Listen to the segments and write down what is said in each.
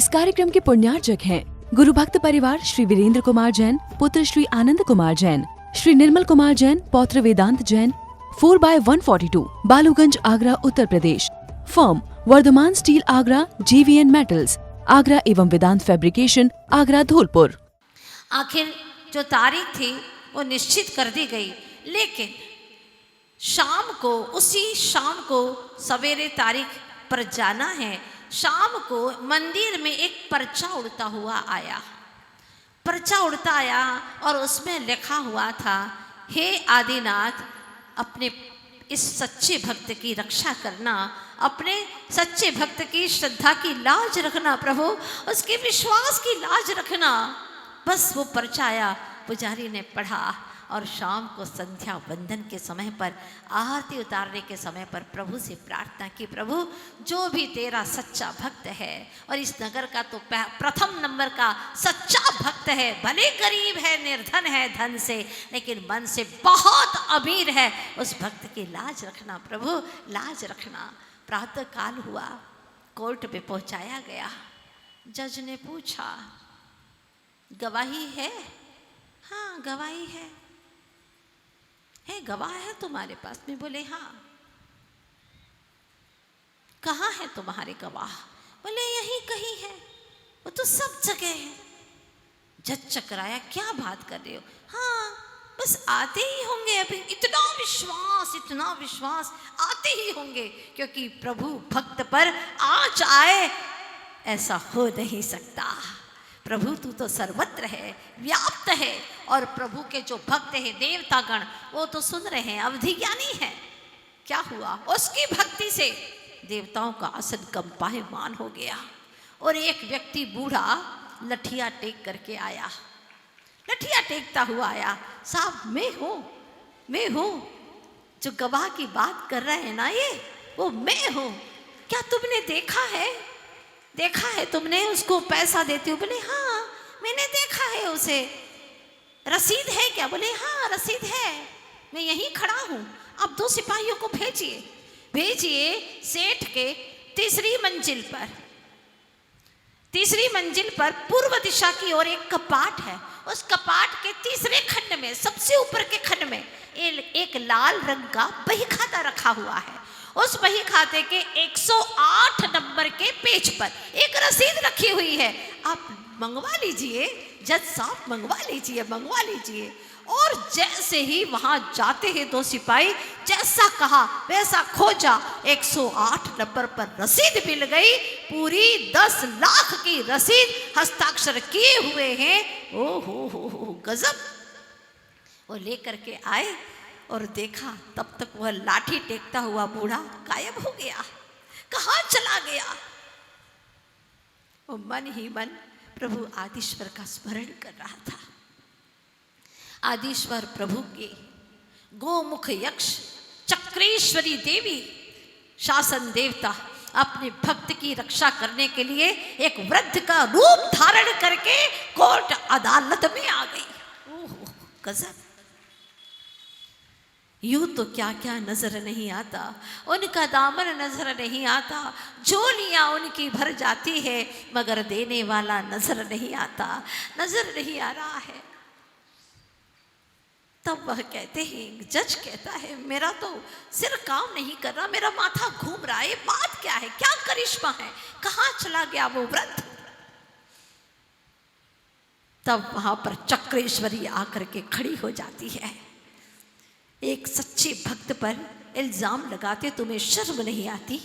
इस कार्यक्रम के पुण्यार्चक हैं गुरु भक्त परिवार श्री वीरेंद्र कुमार जैन, पुत्र श्री आनंद कुमार जैन, श्री निर्मल कुमार जैन, पौत्र Vedant Jain, 4/142, Baluganj, Agra, Uttar Pradesh. Firm Vardhman steel Agra, JVN metals Agra एवं वेदांत फैब्रिकेशन आगरा, धौलपुर। आखिर जो तारीख थी वो निश्चित कर दी गई, लेकिन शाम को, उसी शाम को सवेरे तारीख पर जाना है। शाम को मंदिर में एक पर्चा उड़ता हुआ आया। पर्चा उड़ता आया और उसमें लिखा हुआ था, हे आदिनाथ, अपने इस सच्चे भक्त की रक्षा करना, अपने सच्चे भक्त की श्रद्धा की लाज रखना प्रभु, उसके विश्वास की लाज रखना। बस वो पर्चा आया, पुजारी ने पढ़ा और शाम को संध्या वंदन के समय पर, आरती उतारने के समय पर प्रभु से प्रार्थना की, प्रभु जो भी तेरा सच्चा भक्त है और इस नगर का तो प्रथम नंबर का सच्चा भक्त है, भले गरीब है, निर्धन है धन से, लेकिन मन से बहुत अमीर है, उस भक्त की लाज रखना प्रभु, लाज रखना। प्रातः काल हुआ, कोर्ट में पहुंचाया गया। जज ने पूछा, गवाही है? हाँ गवाही है गवाह है तुम्हारे पास में? बोले हाँ। कहाँ है तुम्हारे गवाह? बोले यहीं कहीं है, वो तो सब जगह है। जज चकराया, क्या बात कर रहे हो? हाँ बस आते ही होंगे अभी, इतना विश्वास आते ही होंगे, क्योंकि प्रभु भक्त पर आज आए ऐसा हो नहीं सकता। प्रभु तू तो सर्वत्र है, व्याप्त है, और प्रभु के जो भक्त हैं देवतागण वो तो सुन रहे हैं, अवधि ज्ञानी है। क्या हुआ? उसकी भक्ति से देवताओं का आसन कंपायमान हो गया। और एक व्यक्ति बूढ़ा लठिया टेक करके आया, लठिया टेकता हुआ आया, साहब मैं हूँ जो गवाह की बात कर रहे हैं ना, ये वो मैं हूँ। क्या तुमने देखा है तुमने उसको पैसा देते हो? बोले हाँ मैंने देखा है उसे। रसीद है क्या? बोले हाँ रसीद है, मैं यहीं खड़ा हूँ। अब 2 सिपाहियों को भेजिए सेठ के तीसरी मंजिल पर पूर्व दिशा की ओर एक कपाट है। उस कपाट के तीसरे खंड में, सबसे ऊपर के खंड में एक लाल रंग का बही खाता रखा हुआ है। उस बही खाते के 108 नंबर के पेज पर एक रसीद रखी हुई है। आप मंगवा लीजिए जज साहब, मंगवा लीजिए। और जैसे ही वहां जाते हैं 2 सिपाही, जैसा कहा वैसा खोजा, 108 नंबर पर रसीद मिल गई। पूरी 10 लाख की रसीद हस्ताक्षर किए हुए हैं। ओ हो गजब। वो लेकर के आए और देखा, तब तक वह लाठी टेकता हुआ बूढ़ा गायब हो गया। कहाँ चला गया? वो मन ही मन प्रभु आदिश्वर का स्मरण कर रहा था। आदिश्वर प्रभु के गोमुख यक्ष, चक्रेश्वरी देवी, शासन देवता अपने भक्त की रक्षा करने के लिए एक वृद्ध का रूप धारण करके कोर्ट अदालत में आ गई। ओह गजब। यूं तो क्या क्या नजर नहीं आता, उनका दामन नजर नहीं आता, झोलियां उनकी भर जाती है, मगर देने वाला नजर नहीं आ रहा है। तब वह कहते हैं, जज कहता है, मेरा तो सिर काम नहीं कर रहा, मेरा माथा घूम रहा है, बात क्या है, क्या करिश्मा है, कहाँ चला गया वो वृद्ध? तब वहां पर चक्रेश्वरी आकर के खड़ी हो जाती है। एक सच्चे भक्त पर इल्जाम लगाते तुम्हें शर्म नहीं आती?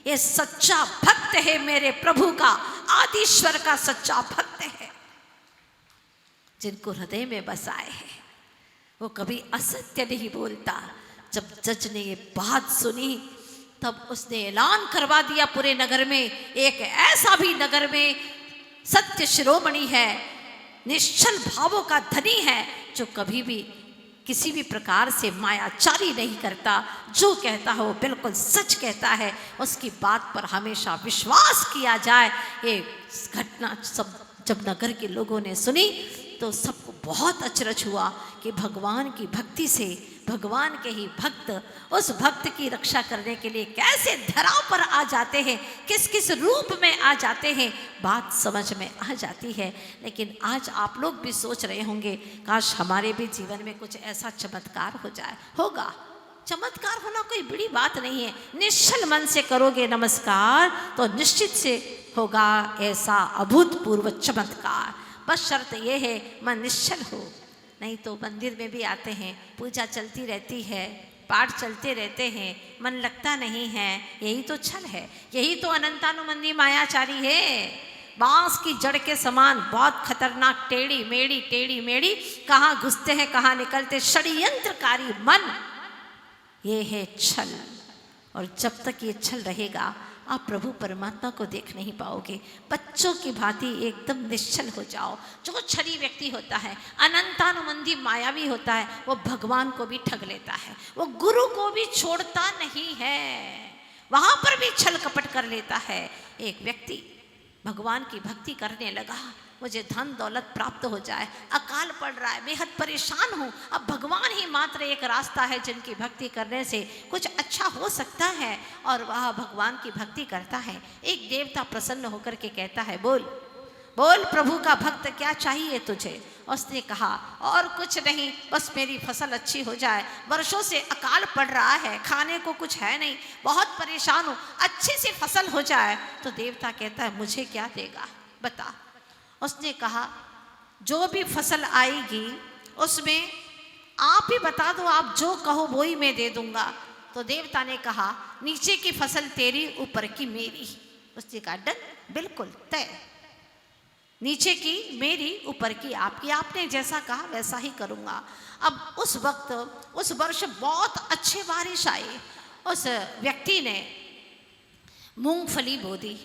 ये सच्चा भक्त है मेरे प्रभु का, आदिश्वर का सच्चा भक्त है, जिनको हृदय में बसाए है। वो कभी असत्य नहीं बोलता। जब जज ने ये बात सुनी, तब उसने ऐलान करवा दिया पूरे नगर में, एक ऐसा भी नगर में सत्य शिरोमणि है, निश्चल भावों का धनी है, जो कभी भी किसी भी प्रकार से मायाचारी नहीं करता, जो कहता है वो बिल्कुल सच कहता है, उसकी बात पर हमेशा विश्वास किया जाए। ये घटना सब जब नगर के लोगों ने सुनी तो सबको बहुत अचरज हुआ कि भगवान की भक्ति से भगवान के ही भक्त उस भक्त की रक्षा करने के लिए कैसे धराव पर आ जाते हैं, किस किस रूप में आ जाते हैं, बात समझ में आ जाती है। लेकिन आज आप लोग भी सोच रहे होंगे काश हमारे भी जीवन में कुछ ऐसा चमत्कार हो जाए। होगा, चमत्कार होना कोई बड़ी बात नहीं है। निश्चल मन से करोगे नमस्कार तो निश्चित से होगा ऐसा अभूतपूर्व चमत्कार। बस शर्त यह है मन निश्चल हो। नहीं तो मंदिर में भी आते हैं, पूजा चलती रहती है, पाठ चलते रहते हैं, मन लगता नहीं है। यही तो छल है, यही तो अनंतानुमंदी मायाचारी है। बांस की जड़ के समान बहुत खतरनाक टेढ़ी मेढ़ी कहाँ घुसते हैं कहाँ निकलते, षड्यंत्रकारी मन, ये है छल। और जब तक ये छल रहेगा आप प्रभु परमात्मा को देख नहीं पाओगे। बच्चों की भांति एकदम निश्चल हो जाओ। जो छली व्यक्ति होता है, अनंतानुमंदी मायावी होता है, वो भगवान को भी ठग लेता है, वो गुरु को भी छोड़ता नहीं है, वहां पर भी छल कपट कर लेता है। एक व्यक्ति भगवान की भक्ति करने लगा, मुझे धन दौलत प्राप्त हो जाए, अकाल पड़ रहा है, बेहद परेशान हूँ, अब भगवान ही मात्र एक रास्ता है जिनकी भक्ति करने से कुछ अच्छा हो सकता है, और वह भगवान की भक्ति करता है। एक देवता प्रसन्न होकर के कहता है, बोल बोल प्रभु का भक्त क्या चाहिए तुझे। उसने कहा और कुछ नहीं, बस मेरी फसल अच्छी हो जाए, वर्षों से अकाल पड़ रहा है, खाने को कुछ है नहीं, बहुत परेशान हूँ, अच्छी सी फसल हो जाए। तो देवता कहता है मुझे क्या देगा बता। उसने कहा जो भी फसल आएगी उसमें आप ही बता दो, आप जो कहो वो ही मैं दे दूंगा। तो देवता ने कहा नीचे की फसल तेरी, ऊपर की मेरी। उसने कहा डन, बिल्कुल तय, नीचे की मेरी, ऊपर की आपकी, आपने जैसा कहा वैसा ही करूँगा। अब उस वक्त उस वर्ष बहुत अच्छे बारिश आई। उस व्यक्ति ने मूंगफली बो दी,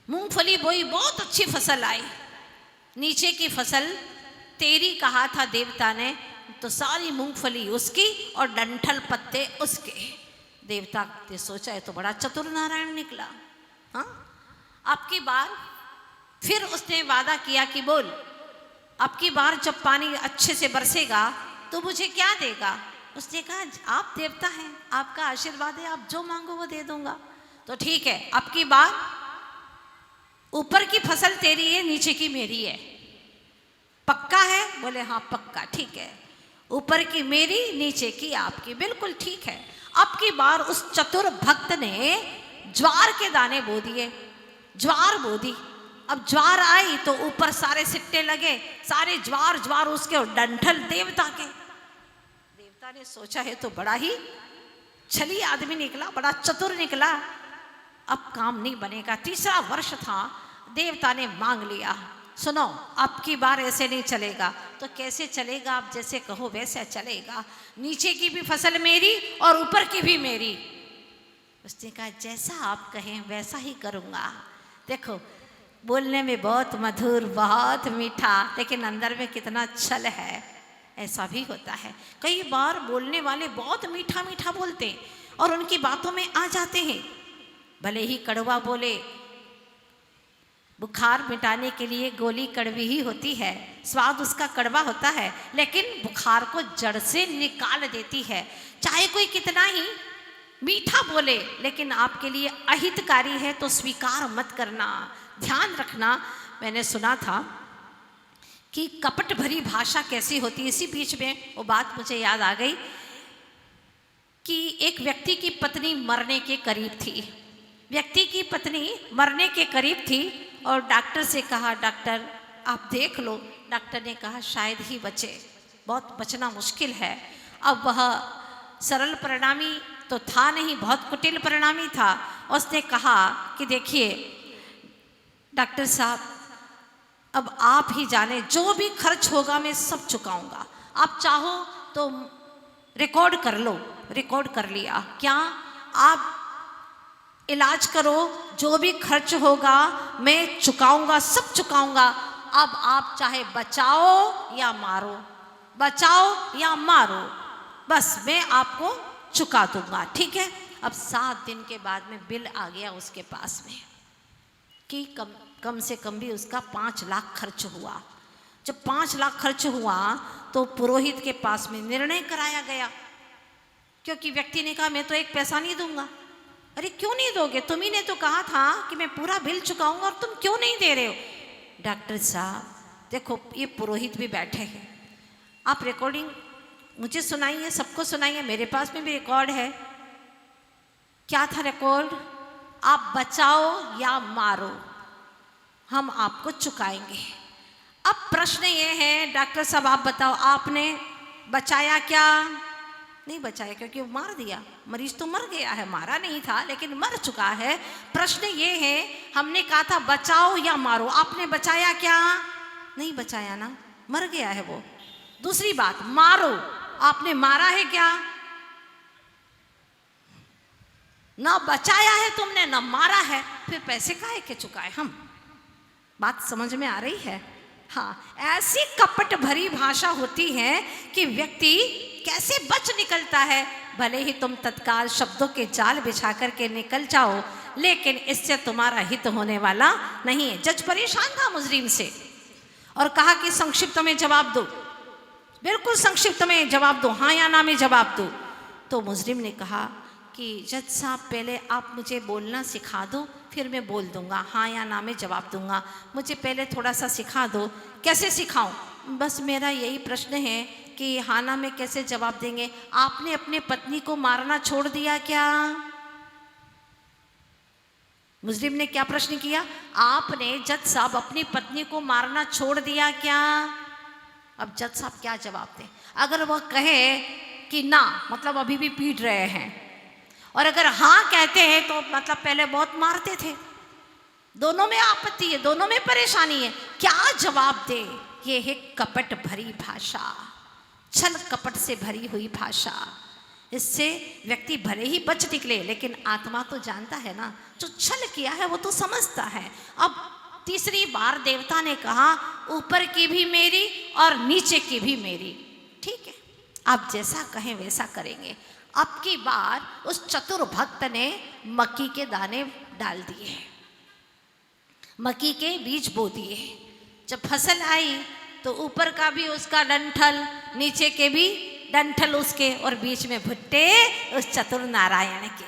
मूंगफली बोई, बहुत अच्छी फसल आई। नीचे की फसल तेरी कहा था देवता ने, तो सारी मूंगफली उसकी और डंठल पत्ते उसके। देवता ने सोचा है तो बड़ा चतुर नारायण निकला। हाँ, अब की बार फिर उसने वादा किया कि बोल अब की बार जब पानी अच्छे से बरसेगा तो मुझे क्या देगा। उसने कहा आप देवता हैं, आपका आशीर्वाद है, आप जो मांगो वो दे दूंगा। तो ठीक है, अब की बार ऊपर की फसल तेरी है, नीचे की मेरी है, पक्का है। बोले हाँ पक्का, ठीक है, ऊपर की मेरी, नीचे की आपकी, बिल्कुल ठीक है। अब की बार उस चतुर भक्त ने ज्वार के दाने बो दिए, ज्वार बो दी। अब ज्वार आई तो ऊपर सारे सिट्टे लगे, सारे ज्वार ज्वार उसके और डंठल देवता के। देवता ने सोचा है तो बड़ा ही छली आदमी निकला, बड़ा चतुर निकला, अब काम नहीं बनेगा। तीसरा वर्ष था, देवता ने मांग लिया सुनो अब की बार ऐसे नहीं चलेगा। तो कैसे चलेगा, आप जैसे कहो वैसे चलेगा, नीचे की भी फसल मेरी और ऊपर की भी मेरी। उसने कहा जैसा आप कहें वैसा ही करूँगा। देखो बोलने में बहुत मधुर, बहुत मीठा, लेकिन अंदर में कितना छल है। ऐसा भी होता है, कई बार बोलने वाले बहुत मीठा मीठा बोलते हैं और उनकी बातों में आ जाते हैं, भले ही कड़वा बोले। बुखार मिटाने के लिए गोली कड़वी ही होती है, स्वाद उसका कड़वा होता है, लेकिन बुखार को जड़ से निकाल देती है। चाहे कोई कितना ही मीठा बोले, लेकिन आपके लिए अहितकारी है तो स्वीकार मत करना, ध्यान रखना। मैंने सुना था कि कपट भरी भाषा कैसी होती है। इसी बीच में वो बात मुझे याद आ गई कि एक व्यक्ति की पत्नी मरने के करीब थी, व्यक्ति की पत्नी मरने के करीब थी और डॉक्टर से कहा डॉक्टर आप देख लो। डॉक्टर ने कहा शायद ही बचे, बहुत बचना मुश्किल है। अब वह सरल परिणामी तो था नहीं, बहुत कुटिल परिणामी था। उसने कहा कि देखिए डॉक्टर साहब अब आप ही जाने, जो भी खर्च होगा मैं सब चुकाऊंगा, आप चाहो तो रिकॉर्ड कर लो। रिकॉर्ड कर लिया, क्या आप इलाज करो, जो भी खर्च होगा मैं चुकाऊंगा, सब चुकाऊंगा। अब आप चाहे बचाओ या मारो, बचाओ या मारो, बस मैं आपको चुका दूंगा, ठीक है। अब 7 दिन के बाद में बिल आ गया उसके पास में कि कम से कम भी उसका 5 लाख खर्च हुआ। जब 5 लाख खर्च हुआ तो पुरोहित के पास में निर्णय कराया गया क्योंकि व्यक्ति ने कहा मैं तो एक पैसा नहीं दूंगा। अरे क्यों नहीं दोगे, तुम ही ने तो कहा था कि मैं पूरा बिल चुकाऊंगा और तुम क्यों नहीं दे रहे हो। डॉक्टर साहब देखो, ये पुरोहित भी बैठे हैं, आप रिकॉर्डिंग मुझे सुनाइए, सबको सुनाइए, मेरे पास में भी रिकॉर्ड है। क्या था रिकॉर्ड? आप बचाओ या मारो, हम आपको चुकाएंगे। अब प्रश्न ये है, डॉक्टर साहब आप बताओ, आपने बचाया क्या? नहीं बचाया, क्योंकि वो मार दिया, मरीज तो मर गया है, मारा नहीं था लेकिन मर चुका है। प्रश्न ये है, हमने कहा था बचाओ या मारो, आपने बचाया क्या? नहीं बचाया ना, मर गया है वो। दूसरी बात, मारो, आपने मारा है क्या? ना बचाया है तुमने, ना मारा है, फिर पैसे काहे के चुकाए हम? बात समझ में आ रही है? हाँ, ऐसी कपट भरी भाषा होती है कि व्यक्ति कैसे बच निकलता है। भले ही तुम तत्काल शब्दों के जाल बिछा करके निकल जाओ, लेकिन इससे तुम्हारा हित होने वाला नहीं है। जज परेशान था मुजरिम से और कहा कि संक्षिप्त में जवाब दो, बिल्कुल संक्षिप्त में जवाब दो, हाँ या ना में जवाब दो। तो मुजरिम ने कहा कि जज साहब पहले आप मुझे बोलना सिखा दो, फिर मैं बोल दूंगा, हाँ या ना में जवाब दूंगा, मुझे पहले थोड़ा सा सिखा दो। कैसे सिखाऊं? बस मेरा यही प्रश्न है कि हाँ ना में कैसे जवाब देंगे? आपने अपने पत्नी को मारना छोड़ दिया क्या? मुजरिम ने क्या प्रश्न किया? आपने जज साहब अपनी पत्नी को मारना छोड़ दिया क्या? अब जज साहब क्या जवाब दें? अगर वह कहे कि ना, मतलब अभी भी पीट रहे हैं, और अगर हाँ कहते हैं तो मतलब पहले बहुत मारते थे। दोनों में आपत्ति है, दोनों में परेशानी है, क्या जवाब दे? ये है कपट भरी भाषा, छल कपट से भरी हुई भाषा। इससे व्यक्ति भले ही बच निकले, लेकिन आत्मा तो जानता है ना, जो छल किया है वो तो समझता है। अब तीसरी बार देवता ने कहा, ऊपर की भी मेरी और नीचे की भी मेरी। ठीक है, आप जैसा कहें वैसा करेंगे। अब की बार उस चतुर भक्त ने मक्की के दाने डाल दिए, मक्की के बीज बो दिए। जब फसल आई तो ऊपर का भी उसका डंठल, नीचे के भी डंठल उसके, और बीच में भुट्टे उस चतुर नारायण के।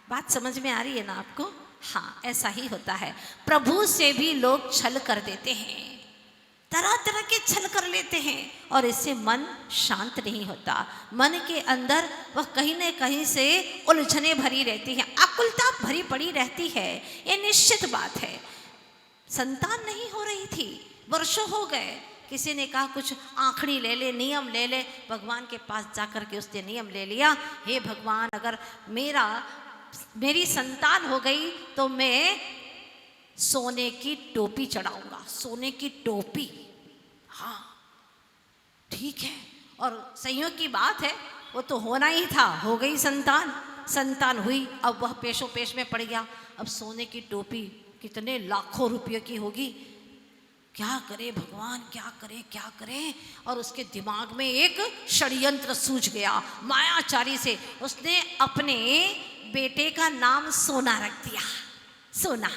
बात समझ में आ रही है ना आपको? हाँ, ऐसा ही होता है। प्रभु से भी लोग छल कर देते हैं, तरह तरह के छल कर लेते हैं, और इससे मन शांत नहीं होता। मन के अंदर वह कहीं न कहीं से उलझने भरी रहती है, आकुलता भरी पड़ी रहती है। ये निश्चित बात है। संतान नहीं हो रही थी, वर्षों हो गए। किसी ने कहा कुछ आखड़ी ले ले, नियम ले ले। भगवान के पास जाकर के उसने नियम ले लिया, हे भगवान अगर मेरी संतान हो गई तो मैं सोने की टोपी चढ़ाऊंगा, सोने की टोपी। हाँ ठीक है, और संयोग की बात है, वो तो होना ही था। हो गई संतान हुई, अब वह पेशो पेश में पड़ गया। अब सोने की टोपी कितने लाखों रुपये की होगी, क्या करे भगवान, क्या करे। और उसके दिमाग में एक षड्यंत्र सूझ गया मायाचारी से। उसने अपने बेटे का नाम सोना रख दिया, सोना।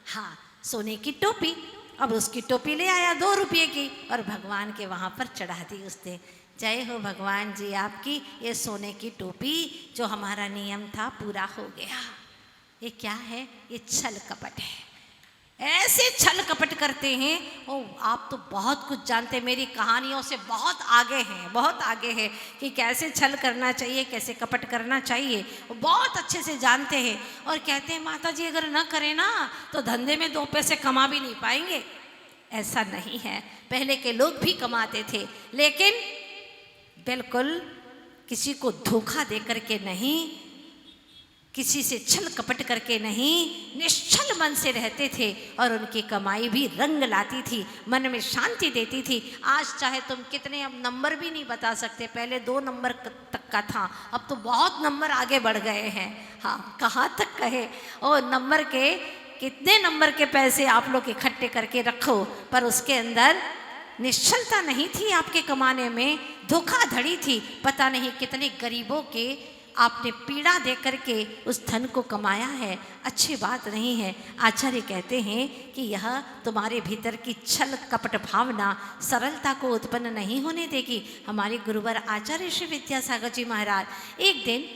हाँ, सोने की टोपी। अब उसकी टोपी ले आया 2 रुपये की, और भगवान के वहाँ पर चढ़ा दी उसने। जय हो भगवान जी आपकी, ये सोने की टोपी जो हमारा नियम था पूरा हो गया। ये क्या है? ये छल कपट है। ऐसे छल कपट करते हैं। ओ, आप तो बहुत कुछ जानते हैं, मेरी कहानियों से बहुत आगे हैं कि कैसे छल करना चाहिए, कैसे कपट करना चाहिए, वो बहुत अच्छे से जानते हैं। और कहते हैं माता जी अगर न करें ना तो धंधे में 2 पैसे कमा भी नहीं पाएंगे। ऐसा नहीं है, पहले के लोग भी कमाते थे, लेकिन बिल्कुल किसी को धोखा दे करके नहीं, किसी से छल कपट करके नहीं, निश्चल मन से रहते थे, और उनकी कमाई भी रंग लाती थी, मन में शांति देती थी। आज चाहे तुम कितने, अब नंबर भी नहीं बता सकते, पहले 2 नंबर तक का था, अब तो बहुत नंबर आगे बढ़ गए हैं। हाँ, कहाँ तक कहे, और नंबर के कितने नंबर के पैसे आप लोग इकट्ठे करके रखो, पर उसके अंदर निश्चलता नहीं थी आपके कमाने में, धोखाधड़ी थी। पता नहीं कितने गरीबों के आपने पीड़ा दे करके उस धन को कमाया है, अच्छी बात नहीं है। आचार्य कहते हैं कि यह तुम्हारे भीतर की छल कपट भावना सरलता को उत्पन्न नहीं होने देगी। हमारे गुरुवर आचार्य श्री विद्यासागर जी महाराज एक दिन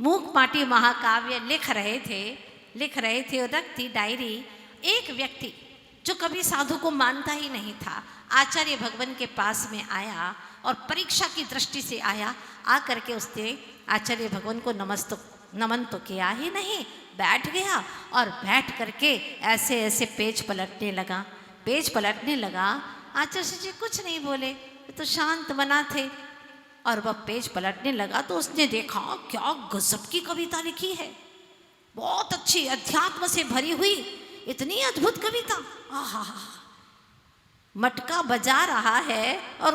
मूक माटी महाकाव्य लिख रहे थे और रखती डायरी। एक व्यक्ति जो कभी साधु को मानता ही नहीं था, आचार्य भगवान के पास में आया और परीक्षा की दृष्टि से आया। आकर के उसने आचार्य भगवान को नमन तो किया ही नहीं, बैठ गया और बैठ करके ऐसे ऐसे पेज पलटने लगा। आचार्य जी कुछ नहीं बोले, तो शांत बना थे। और वह पेज पलटने लगा तो उसने देखा क्या गजब की कविता लिखी है, बहुत अच्छी, अध्यात्म से भरी हुई, इतनी अद्भुत कविता। आहा, मटका बजा रहा है और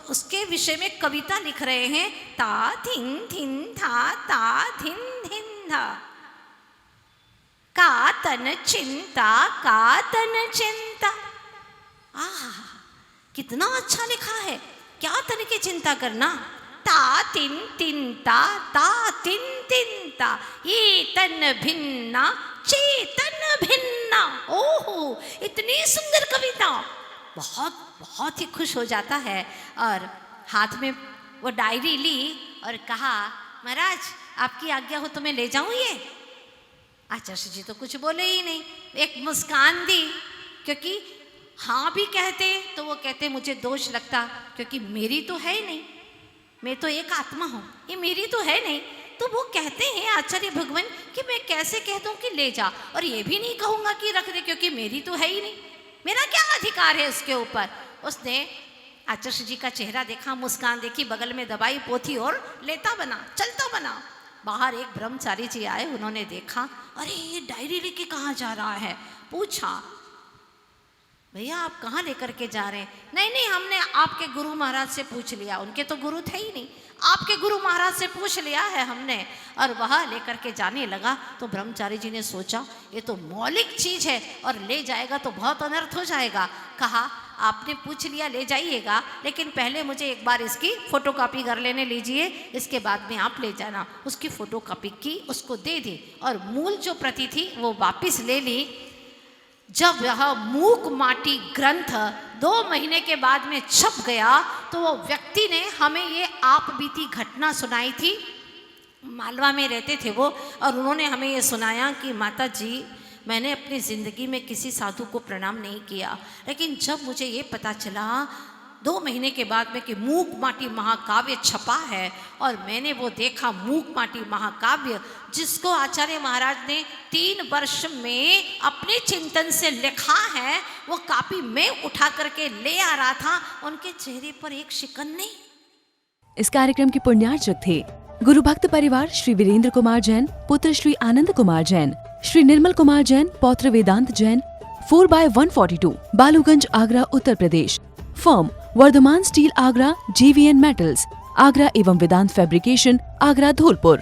उसके विषय में कविता लिख रहे हैं। ता थिन थिन था ता थिन थिन था, का तन चिंता। आहा, कितना अच्छा लिखा है। क्या तन की चिंता करना। ता तिन तिन ता तिन तिन ता, ये तन भिन्ना चेतन भिन्ना। ओहो, इतनी सुंदर कविता, बहुत ही खुश हो जाता है। और हाथ में वो डायरी ली और कहा, महाराज आपकी आज्ञा हो तो मैं ले जाऊं ये। आचार्य जी तो कुछ बोले ही नहीं, एक मुस्कान दी, क्योंकि हाँ भी कहते तो वो कहते मुझे दोष लगता, क्योंकि मेरी तो है ही नहीं, मैं तो एक आत्मा हूँ, ये मेरी तो है नहीं। तो वो कहते हैं आचार्य भगवान कि मैं कैसे कह दूं कि ले जा, और ये भी नहीं कहूँगा कि रख दे, क्योंकि मेरी तो है ही नहीं, मेरा क्या अधिकार है उसके ऊपर। उसने आचार्य जी का चेहरा देखा, मुस्कान देखी, बगल में दबाई पोथी और लेता बना, चलता बना। बाहर एक ब्रह्मचारी जी आए, उन्होंने देखा, अरे ये डायरी लेके कहाँ जा रहा है। पूछा, भैया आप कहाँ लेकर के जा रहे हैं। नहीं, हमने आपके गुरु महाराज से पूछ लिया, उनके तो गुरु थे ही नहीं, आपके गुरु महाराज से पूछ लिया है हमने, और वह लेकर के जाने लगा। तो ब्रह्मचारी जी ने सोचा ये तो मौलिक चीज है और ले जाएगा तो बहुत अनर्थ हो जाएगा। कहा, आपने पूछ लिया, ले जाइएगा, लेकिन पहले मुझे एक बार इसकी फोटोकॉपी कर लेने लीजिए, इसके बाद में आप ले जाना। उसकी फोटोकॉपी की, उसको दे दी और मूल जो प्रति थी वो वापस ले ली। जब यह मूक माटी ग्रंथ 2 महीने के बाद में छप गया तो वो व्यक्ति ने हमें ये आप बीती घटना सुनाई थी। मालवा में रहते थे वो, और उन्होंने हमें ये सुनाया कि माता जी, मैंने अपनी ज़िंदगी में किसी साधु को प्रणाम नहीं किया, लेकिन जब मुझे ये पता चला 2 महीने के बाद में कि मूक माटी महाकाव्य छपा है, और मैंने वो देखा मूक माटी महाकाव्य जिसको आचार्य महाराज ने 3 वर्ष में अपने चिंतन से लिखा है, वो कॉपी मैं उठा करके ले आ रहा था, उनके चेहरे पर एक शिकन नहीं। इस कार्यक्रम के पुण्यार्चक थे गुरु भक्त परिवार श्री वीरेंद्र कुमार जैन, पुत्र श्री आनंद कुमार जैन, श्री निर्मल कुमार जैन, पौत्र Vedant Jain, 4/142, Baluganj, Agra, Uttar Pradesh. Firm Vardhman steel Agra, JVN metals Agra एवं वेदांत फैब्रिकेशन आगरा, धौलपुर।